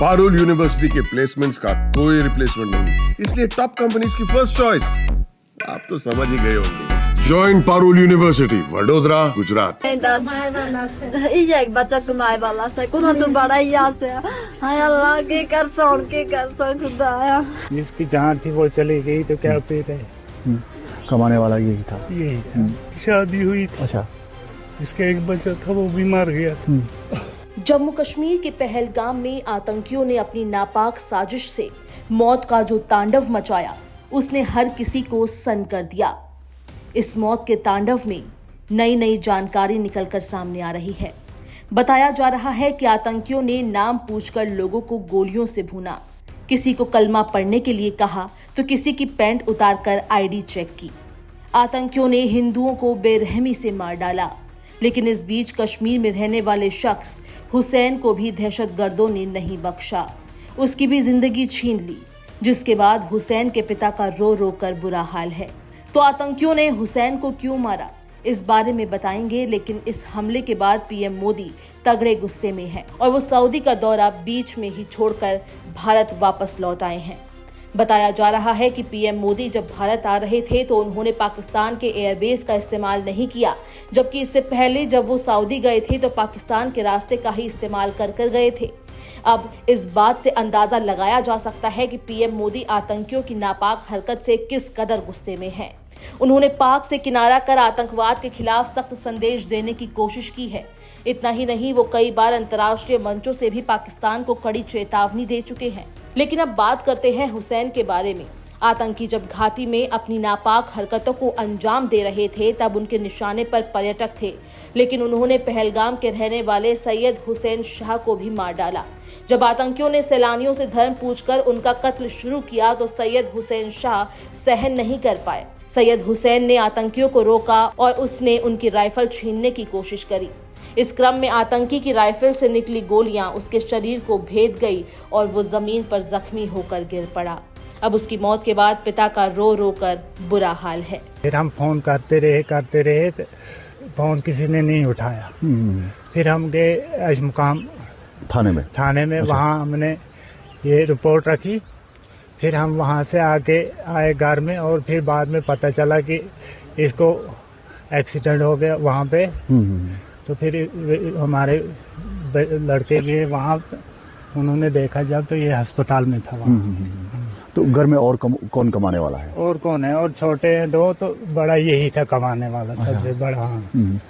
Parul university के placements का कोई रिप्लेसमेंट नहीं, इसलिए टॉप कंपनीज की फर्स्ट चॉइस। आप तो समझ ही गए होंगे। Join Parul university, Vadodara, Gujarat. एक बच्चा कमाए वाला से कुछ तो बड़ा ही से हाय अल्लाह के कर खुदाया। जिसकी जान थी वो चली गई तो क्या फिर है। कमाने वाला यही था। यही था। शादी हुई थी। अच्छा। इसका एक बच्चा था वो भी मर गया। जम्मू कश्मीर के पहलगाम में आतंकियों ने अपनी नापाक साजिश से मौत का जो तांडव मचाया, उसने हर किसी को सन्न कर दिया। इस मौत के तांडव में नई नई जानकारी निकलकर सामने आ रही है। बताया जा रहा है कि आतंकियों ने नाम पूछकर लोगों को गोलियों से भूना, किसी को कलमा पढ़ने के लिए कहा तो किसी की पैंट उतारकर आईडी चेक की। आतंकियों ने हिंदुओं को बेरहमी से मार डाला, लेकिन इस बीच कश्मीर में रहने वाले शख्स हुसैन को भी दहशतगर्दों ने नहीं बख्शा, उसकी भी जिंदगी छीन ली, जिसके बाद हुसैन के पिता का रो रो कर बुरा हाल है। तो आतंकियों ने हुसैन को क्यों मारा, इस बारे में बताएंगे। लेकिन इस हमले के बाद पीएम मोदी तगड़े गुस्से में हैं और वो सऊदी का दौरा बीच में ही छोड़कर भारत वापस लौट आए हैं। बताया जा रहा है कि पीएम मोदी जब भारत आ रहे थे तो उन्होंने पाकिस्तान के एयरबेस का इस्तेमाल नहीं किया, जबकि इससे पहले जब वो सऊदी गए थे तो पाकिस्तान के रास्ते का ही इस्तेमाल कर गए थे। अब इस बात से अंदाजा लगाया जा सकता है कि पीएम मोदी आतंकियों की नापाक हरकत से किस कदर गुस्से में हैं। उन्होंने पाक से किनारा कर आतंकवाद के खिलाफ सख्त संदेश देने की कोशिश की है। इतना ही नहीं, वो कई बार अंतर्राष्ट्रीय मंचों से भी पाकिस्तान को कड़ी चेतावनी दे चुके हैं। लेकिन अब बात करते हैं हुसैन के बारे में। आतंकी जब घाटी में अपनी नापाक हरकतों को अंजाम दे रहे थे तब उनके निशाने पर पर्यटक थे, लेकिन उन्होंने पहलगाम के रहने वाले सैयद हुसैन शाह को भी मार डाला। जब आतंकियों ने सैलानियों से धर्म पूछकर उनका कत्ल शुरू किया तो सैयद हुसैन शाह सहन नहीं कर पाए। सैयद हुसैन ने आतंकियों को रोका और उसने उनकी राइफल छीनने की कोशिश करी। इस क्रम में आतंकी की राइफल से निकली गोलियां उसके शरीर को भेद गई और वो जमीन पर जख्मी होकर गिर पड़ा। अब उसकी मौत के बाद पिता का रो रो कर बुरा हाल है। फिर हम फोन करते रहे तो फोन किसी ने नहीं उठाया। फिर हम गए अजमुकाम थाने में। अच्छा। वहाँ हमने ये रिपोर्ट रखी। फिर हम वहाँ से आके आए घर में और फिर बाद में पता चला कि इसको एक्सीडेंट हो गया वहाँ पे। तो फिर हमारे लड़के गए वहाँ, उन्होंने देखा जब तो ये अस्पताल में था वहाँ। तो घर में और कौन कमाने वाला है? और कौन है? और छोटे हैं दो, तो बड़ा यही था कमाने वाला। अच्छा। सबसे बड़ा।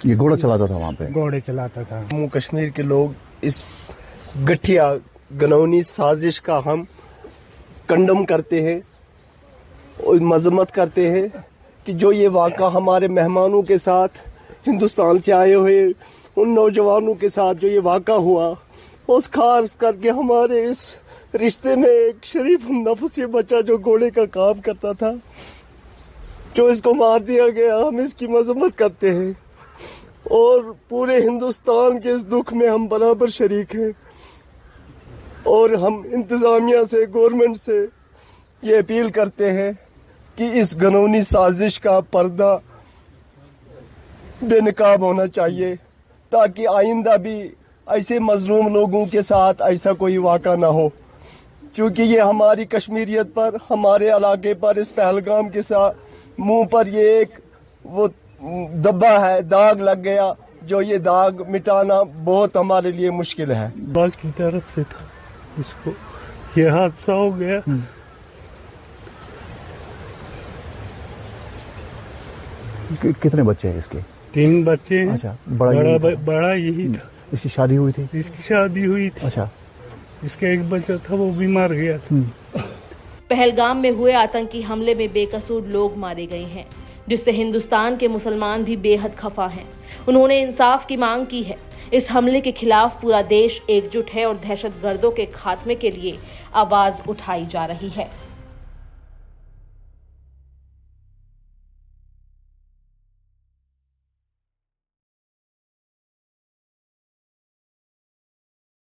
ये घोड़ा चलाता था वहाँ पे? घोड़े चलाता था। जम्मू कश्मीर के लोग इस गठिया गनौनी साजिश का हम कंडम करते हैं और मजम्मत करते हैं कि जो ये वाक़ा हमारे मेहमानों के साथ हिंदुस्तान से आए हुए उन नौजवानों के साथ जो ये वाक़ा हुआ, उस खास करके हमारे इस रिश्ते में एक शरीफ नफ्स ये बच्चा जो घोड़े का काम करता था, जो इसको मार दिया गया, हम इसकी मजम्मत करते हैं और पूरे हिंदुस्तान के इस दुख में हम बराबर शरीक हैं। और हम इंतज़ामिया से, गवर्नमेंट से ये अपील करते हैं कि इस गनौनी साजिश का पर्दा बेनकाब होना चाहिए, ताकि आइंदा भी ऐसे मजलूम लोगों के साथ ऐसा कोई वाक़ा ना हो। क्योंकि ये हमारी कश्मीरियत पर, हमारे इलाके पर, इस पहलगाम के साथ मुंह पर ये एक वो दब्बा है, दाग लग गया, जो ये दाग मिटाना बहुत हमारे लिए मुश्किल है। बाल की तरफ से था, इसको ये हादसा हो गया। कितने बच्चे हैं इसके? 3 बच्चे हैं। अच्छा। बड़ा यही था। इसकी शादी हुई थी? इसकी शादी हुई थी। अच्छा। इसका एक बच्चा था वो भी मर गया था। पहलगाम में हुए आतंकी हमले में बेकसूर लोग मारे गए हैं, जिससे हिंदुस्तान के मुसलमान भी बेहद खफा हैं। उन्होंने इंसाफ की मांग की है। इस हमले के खिलाफ पूरा देश एकजुट है और दहशतगर्दों के खात्मे के लिए आवाज उठाई जा रही है।